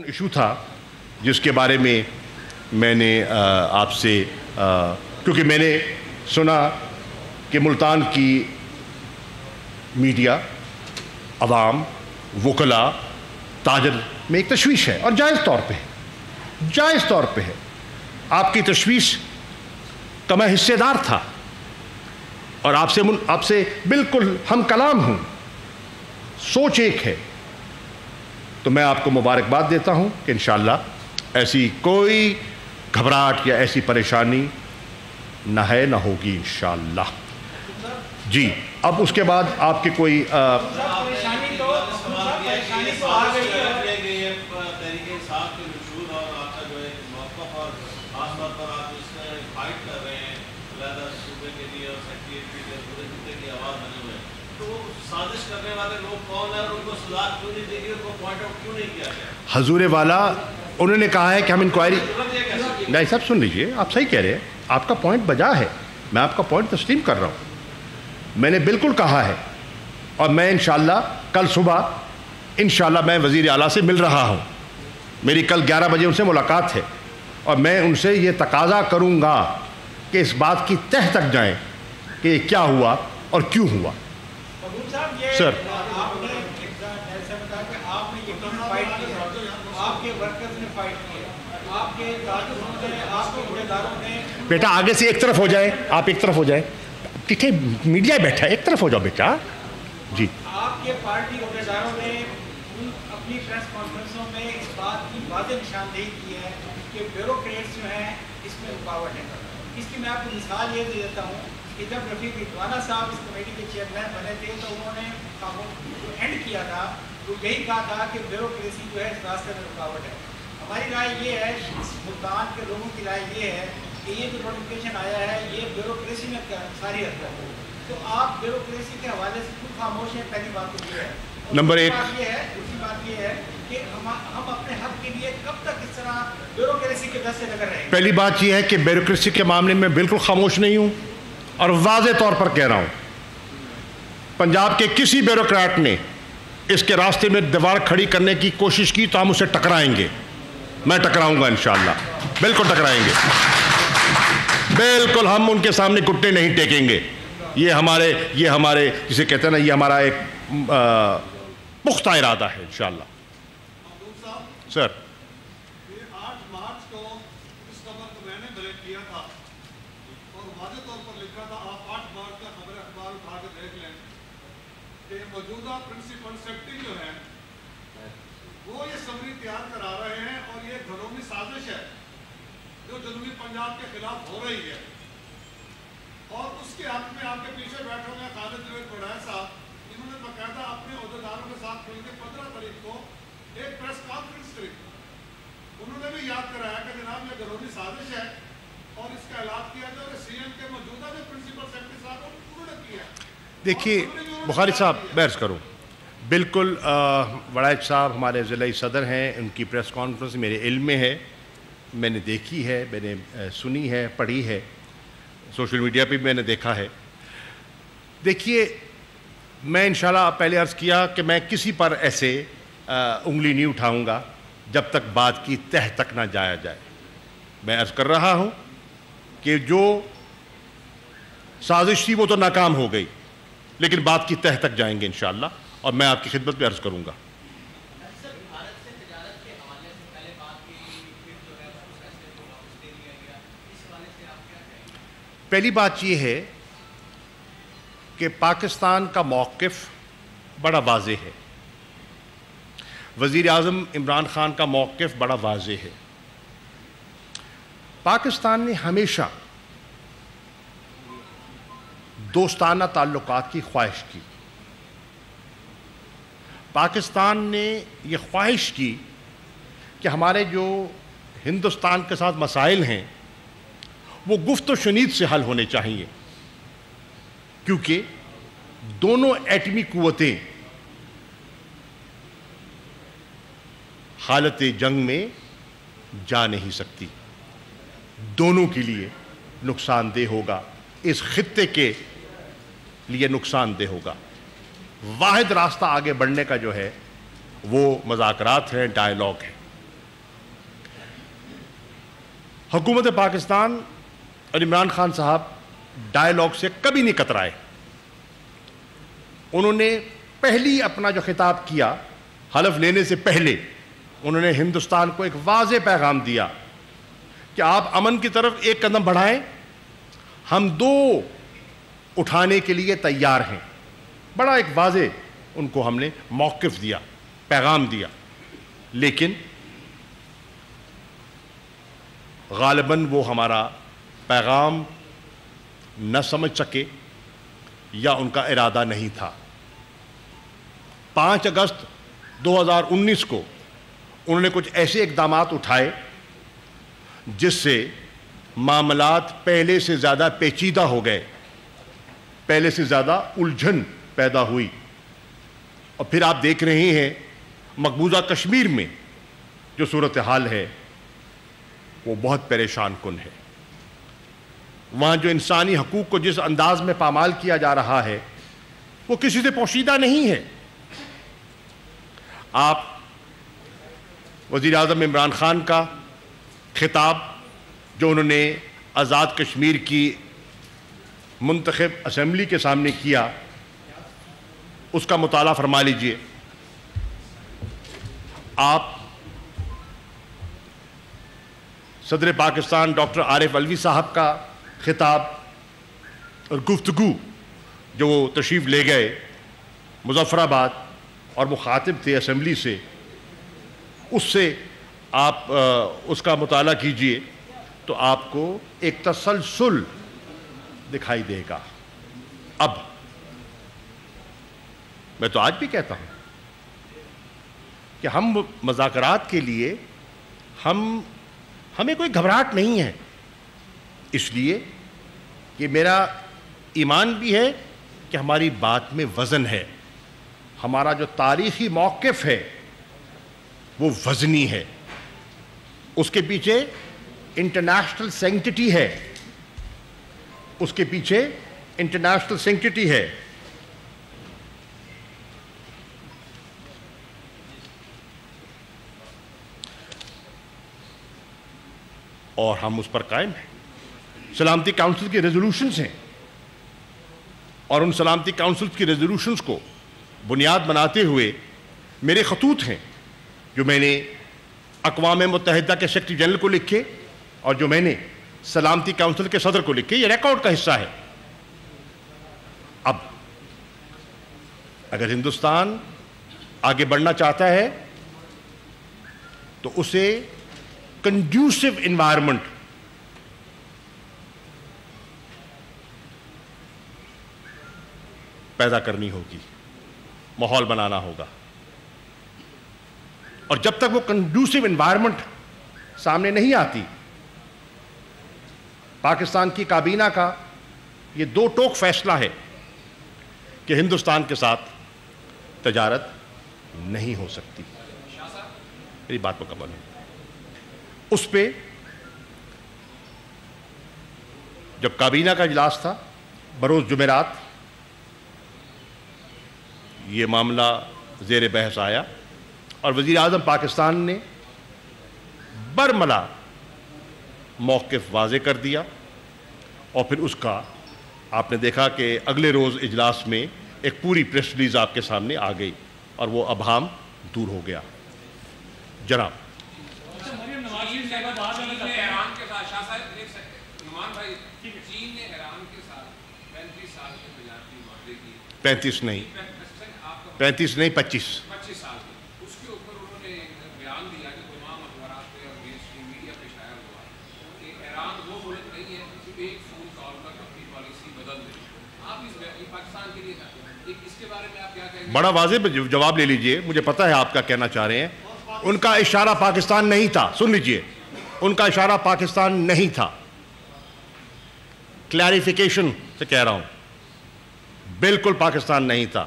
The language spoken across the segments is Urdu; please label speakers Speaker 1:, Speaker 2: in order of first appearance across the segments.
Speaker 1: ایشو تھا جس کے بارے میں میں نے آپ سے کیونکہ میں نے سنا کہ ملتان کی میڈیا، عوام، وکلاء، تاجر میں ایک تشویش ہے اور جائز طور پہ ہے آپ کی تشویش کا میں حصے دار تھا اور آپ سے بالکل ہم کلام ہوں، سوچ ایک ہے، تو میں آپ کو مبارکباد دیتا ہوں کہ انشاءاللہ ایسی کوئی گھبراہٹ یا ایسی پریشانی نہ ہے نہ ہوگی انشاءاللہ۔ جی اب اس کے بعد آپ کے کوئی حضور والا انہوں نے کہا ہے کہ ہم انکوائری نہیں صاحب سن لیجئے، آپ صحیح کہہ رہے ہیں، آپ کا پوائنٹ بجا ہے، میں آپ کا پوائنٹ تسلیم کر رہا ہوں، میں نے بالکل کہا ہے اور میں انشاءاللہ کل صبح انشاءاللہ میں وزیر اعلیٰ سے مل رہا ہوں، میری کل 11 بجے ان سے ملاقات ہے اور میں ان سے یہ تقاضا کروں گا کہ اس بات کی تہ تک جائیں کہ یہ کیا ہوا اور کیوں ہوا۔ سر بیٹا آگے سے ایک طرف ہو جائے، آپ ایک طرف ہو جائے، پیچھے میڈیا بیٹھا ہے، ایک طرف ہو جاؤ بیٹا۔ جی
Speaker 2: آپ کے پارٹی عہدیداروں نے اپنی پریس کانفرنسوں میں اس بات کی واضح نشاندہی کی ہے کہ بیوروکریٹس جو ہیں اس میں رکاوٹ ہے۔ اس کی میں آپ کو مثال یہ دے دیتا ہوں کہ جب رفیق رضوانہ صاحب اس کمیٹی کے چیئرمین بنے تھے تو انہوں نے جو اینڈ کیا تھا تو یہی کہا تھا کہ بیوروکریسی جو ہے اس راستے میں رکاوٹ ہے۔ ہماری رائے یہ ہے، ملتان کے لوگوں کی رائے یہ ہے کہ یہ جو نوٹیفکیشن آیا ہے یہ بیوروکریسی میں ساری حد تک ہے، تو آپ بیوروکریسی کے حوالے سے خود خاموش ہیں، پہلی بات تو یہ ہے۔
Speaker 1: نمبر ایک
Speaker 2: دوسری بات یہ ہے کہ ہم اپنے حق کے لیے کب تک اس طرح بیوروکریسی کے دست سے لگے رہیں گے؟
Speaker 1: پہلی بات یہ ہے کہ بیوروکریسی کے معاملے میں بالکل خاموش نہیں ہوں اور واضح طور پر کہہ رہا ہوں، پنجاب کے کسی بیوروکریٹ نے اس کے راستے میں دیوار کھڑی کرنے کی کوشش کی تو ہم اسے ٹکرائیں گے، میں ٹکراؤں گا انشاءاللہ، بالکل ٹکرائیں گے، بالکل ہم ان کے سامنے گھٹنے نہیں ٹیکیں گے۔ یہ ہمارے جسے کہتے ہیں نا، یہ ہمارا ایک پختہ ارادہ ہے انشاءاللہ۔ سر
Speaker 3: 8 مارچ کو اس خبر کو میں نے بریک کیا تھا اور واضح طور پر لکھا تھا، آپ 8 مارچ کا خبر اخبار اٹھا کے دیکھ لیں کہ موجودہ پرنسپل سیکرٹری جو ہے وہ یہ سمری تیار کرا رہے ہیں اور یہ گھروں میں سازش ہے جو جنوبی پنجاب کے خلاف ہو رہی ہے، اور اس کے حق میں آپ کے پیچھے بیٹھے ہوئے خالد جاوید بڑھائے صاحب، انہوں نے باقاعدہ اپنے عہدیداروں کے ساتھ مل کے 15 تاریخ کو ایک پریس کانفرنس کری، انہوں نے بھی یاد کرایا کہ جناب یہ گھروں کی سازش ہے اور اس کا اعلان کیا جائے اور سی ایم کے موجودہ جو پرنسپل سیکرٹری صاحب انہوں نے کیا۔
Speaker 1: دیکھیے بخاری صاحب بحث کروں، بالکل وڑائچ صاحب ہمارے ضلعی صدر ہیں، ان کی پریس کانفرنس میرے علم میں ہے، میں نے دیکھی ہے، میں نے سنی ہے، پڑھی ہے، سوشل میڈیا پہ بھی میں نے دیکھا ہے۔ دیکھیے میں انشاءاللہ پہلے عرض کیا کہ میں کسی پر ایسے انگلی نہیں اٹھاؤں گا جب تک بات کی تہ تک نہ جایا جائے۔ میں عرض کر رہا ہوں کہ جو سازش تھی وہ تو ناکام ہو گئی، لیکن بات کی تہ تک جائیں گے انشاءاللہ اور میں آپ کی خدمت میں عرض کروں گا۔ پہلی بات یہ ہے کہ پاکستان کا موقف بڑا واضح ہے، وزیر اعظم عمران خان کا موقف بڑا واضح ہے۔ پاکستان نے ہمیشہ دوستانہ تعلقات کی خواہش کی، پاکستان نے یہ خواہش کی کہ ہمارے جو ہندوستان کے ساتھ مسائل ہیں وہ گفت و شنید سے حل ہونے چاہیے، کیونکہ دونوں ایٹمی قوتیں حالت جنگ میں جا نہیں سکتی، دونوں کے لیے نقصان دہ ہوگا، اس خطے کے لیے نقصان دہ ہوگا۔ واحد راستہ آگے بڑھنے کا جو ہے وہ مذاکرات ہیں، ڈائیلاگ ہے۔ حکومت پاکستان اور عمران خان صاحب ڈائلاگ سے کبھی نہیں کترائے. انہوں نے پہلی اپنا جو خطاب کیا حلف لینے سے پہلے انہوں نے ہندوستان کو ایک واضح پیغام دیا کہ آپ امن کی طرف ایک قدم بڑھائیں, ہم 2 اٹھانے کے لیے تیار ہیں. بڑا ایک واضح ان کو ہم نے موقف دیا, پیغام دیا. لیکن غالباً وہ ہمارا پیغام نہ سمجھ سکے یا ان کا ارادہ نہیں تھا. 5 اگست 2019 کو انہوں نے کچھ ایسے اقدامات اٹھائے جس سے معاملات پہلے سے زیادہ پیچیدہ ہو گئے, پہلے سے زیادہ الجھن پیدا ہوئی. اور پھر آپ دیکھ رہے ہیں مقبوضہ کشمیر میں جو صورتحال ہے وہ بہت پریشان کن ہے. وہاں جو انسانی حقوق کو جس انداز میں پامال کیا جا رہا ہے وہ کسی سے پوشیدہ نہیں ہے. آپ وزیر اعظم عمران خان کا خطاب جو انہوں نے آزاد کشمیر کی منتخب اسمبلی کے سامنے کیا اس کا مطالعہ فرما لیجئے. آپ صدر پاکستان ڈاکٹر عارف علوی صاحب کا خطاب اور گفتگو جو وہ تشریف لے گئے مظفر آباد اور مخاطب تھے اسمبلی سے, اس سے آپ اس کا مطالعہ کیجئے تو آپ کو ایک تسلسل دکھائی دے گا. اب میں تو آج بھی کہتا ہوں کہ ہم مذاکرات کے لیے ہمیں کوئی گھبراہٹ نہیں ہے, اس لیے کہ میرا ایمان بھی ہے کہ ہماری بات میں وزن ہے. ہمارا جو تاریخی موقف ہے وہ وزنی ہے, اس کے پیچھے انٹرنیشنل سینکٹیٹی ہے, اس کے پیچھے انٹرنیشنل سینکٹیٹی ہے. اور ہم اس پر قائم ہیں. سلامتی کاؤنسل کی ریزولوشنز ہیں اور ان سلامتی کاؤنسل کی ریزولوشنز کو بنیاد بناتے ہوئے میرے خطوط ہیں جو میں نے اقوام متحدہ کے سیکرٹری جنرل کو لکھے اور جو میں نے سلامتی کاؤنسل کے صدر کو لکھے. یہ ریکارڈ کا حصہ ہے. اب اگر ہندوستان آگے بڑھنا چاہتا ہے تو اسے کنڈیوسو انوائرمنٹ پیدا کرنی ہوگی, ماحول بنانا ہوگا. اور جب تک وہ کنڈیوسو انوائرمنٹ سامنے نہیں آتی, پاکستان کی کابینہ کا یہ 2 ٹوک فیصلہ ہے کہ ہندوستان کے ساتھ تجارت نہیں ہو سکتی. میری بات مکمل ہے. اس پہ جب کابینہ کا اجلاس تھا بروز جمعرات, یہ معاملہ زیر بحث آیا اور وزیر اعظم پاکستان نے برملا موقف واضح کر دیا. اور پھر اس کا آپ نے دیکھا کہ اگلے روز اجلاس میں ایک پوری پریس ریلیز آپ کے سامنے آ گئی اور وہ ابہام دور ہو گیا. جناب
Speaker 4: چین نے ایران کے ساتھ 35 سال کے تجارتی معاہدے کی,
Speaker 1: 35 نہیں 25
Speaker 4: سال کے, اس کے اوپر انہوں نے بیان دیا کہ تمام اخبارات پہ اور مین اسٹریم میڈیا پہ شائع ہوا کہ ایران وہ ملک نہیں ہے کہ ایک فون کال پر اپنی پالیسی بدل دے. آپ اس پاکستان کے لیے اس کے بارے میں آپ کیا کہیں گے؟
Speaker 1: بڑا واضح جواب لے لیجئے. مجھے پتا ہے آپ کیا کہنا چاہ رہے ہیں. ان کا اشارہ پاکستان نہیں تھا. سن لیجئے, ان کا اشارہ پاکستان نہیں تھا. کلیریفیکیشن سے کہہ رہا ہوں, بالکل پاکستان نہیں تھا.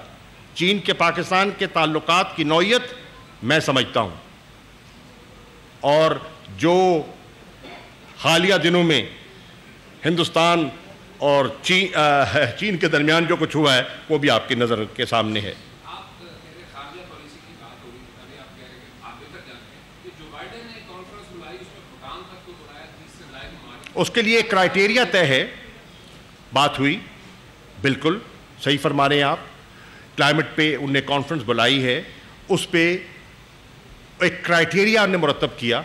Speaker 1: چین کے پاکستان کے تعلقات کی نوعیت میں سمجھتا ہوں, اور جو حالیہ دنوں میں ہندوستان اور چین کے درمیان جو کچھ ہوا ہے وہ بھی آپ کی نظر کے سامنے ہے.
Speaker 4: آپ خارجہ پالیسی کی بات ہو رہی ہے, آپ کہہ رہے ہیں کہ آپ بہتر جانتے ہیں کہ جو بائیڈن نے کانفرنس بلائی, اس میں بھوٹان تک کو بلایا, 30 سے زائد ممالک.
Speaker 1: اس کے لیے کرائٹیریا طے ہے, بات ہوئی, بالکل صحیح فرما رہے ہیں آپ. کلائمیٹ پہ انہوں نے کانفرنس بلائی ہے, اس پہ ایک کرائٹیریا نے مرتب کیا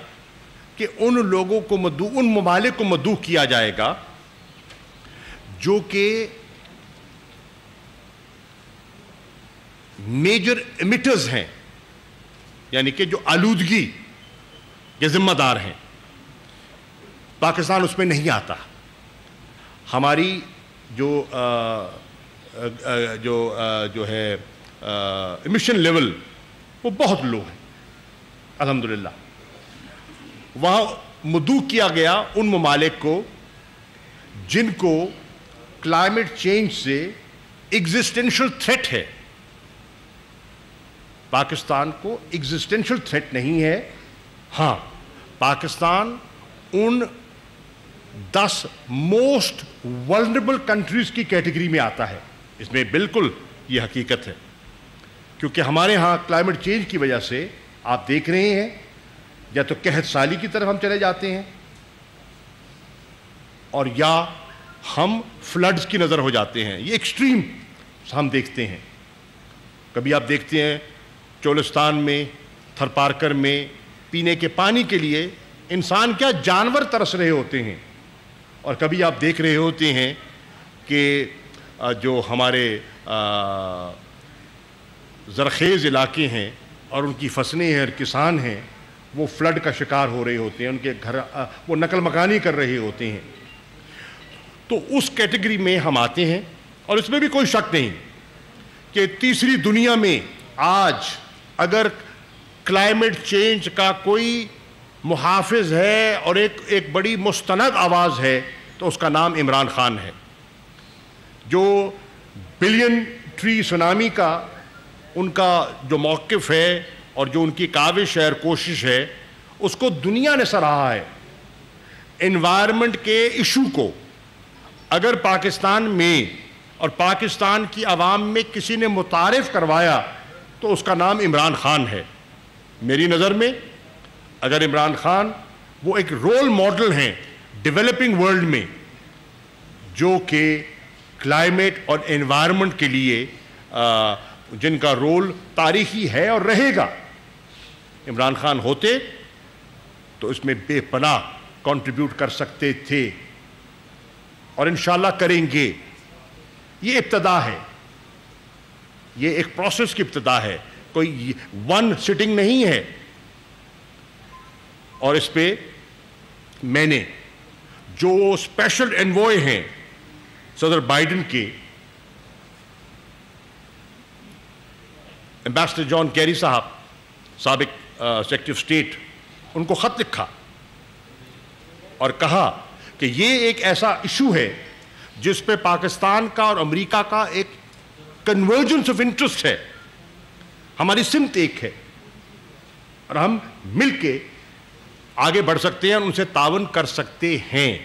Speaker 1: کہ ان لوگوں کو ان ممالک کو مدعو کیا جائے گا جو کہ میجر ایمیٹرز ہیں, یعنی کہ جو آلودگی کے ذمہ دار ہیں. پاکستان اس میں نہیں آتا. ہماری جو ہے ایمیشن لیول وہ بہت لو ہے الحمدللہ. وہاں مدعو کیا گیا ان ممالک کو جن کو کلائمیٹ چینج سے ایگزسٹینشل تھریٹ ہے. پاکستان کو ایگزسٹینشل تھریٹ نہیں ہے. ہاں, پاکستان ان 10 موسٹ ولنریبل کنٹریز کی کیٹیگری میں آتا ہے. اس میں بالکل یہ حقیقت ہے, کیونکہ ہمارے ہاں کلائمیٹ چینج کی وجہ سے آپ دیکھ رہے ہیں یا تو قحط سالی کی طرف ہم چلے جاتے ہیں اور یا ہم فلڈز کی نظر ہو جاتے ہیں. یہ ایکسٹریم ہم دیکھتے ہیں. کبھی آپ دیکھتے ہیں چولستان میں, تھر پارکر میں پینے کے پانی کے لیے انسان کیا جانور ترس رہے ہوتے ہیں, اور کبھی آپ دیکھ رہے ہوتے ہیں کہ جو ہمارے زرخیز علاقے ہیں اور ان کی فصلیں ہیں اور کسان ہیں وہ فلڈ کا شکار ہو رہے ہوتے ہیں, ان کے گھر وہ نقل مکانی کر رہے ہوتے ہیں. تو اس کیٹیگری میں ہم آتے ہیں, اور اس میں بھی کوئی شک نہیں کہ تیسری دنیا میں آج اگر کلائمیٹ چینج کا کوئی محافظ ہے اور ایک بڑی مستند آواز ہے تو اس کا نام عمران خان ہے, جو بلین ٹری سونامی کا ان کا جو موقف ہے اور جو ان کی کاوش ہے اور کوشش ہے اس کو دنیا نے سراہا ہے. انوائرمنٹ کے ایشو کو اگر پاکستان میں اور پاکستان کی عوام میں کسی نے متعارف کروایا تو اس کا نام عمران خان ہے. میری نظر میں اگر عمران خان وہ ایک رول ماڈل ہیں ڈیولپنگ ورلڈ میں جو کہ کلائمیٹ اور انوائرمنٹ کے لیے جن کا رول تاریخی ہے اور رہے گا, عمران خان ہوتے تو اس میں بے پناہ کنٹریبیوٹ کر سکتے تھے اور انشاءاللہ کریں گے. یہ ابتدا ہے, یہ ایک پروسیس کی ابتدا ہے, کوئی ون سٹنگ نہیں ہے. اور اس پہ میں نے جو اسپیشل انوائے ہیں صدر بائیڈن کے, ایمبیسڈر جان کیری صاحب سابق سیکرٹری آف اسٹیٹ, ان کو خط لکھا اور کہا کہ یہ ایک ایسا ایشو ہے جس پہ پاکستان کا اور امریکہ کا ایک کنورجنس آف انٹرسٹ ہے, ہماری سمت ایک ہے اور ہم مل کے آگے بڑھ سکتے ہیں اور ان سے تعاون کر سکتے ہیں.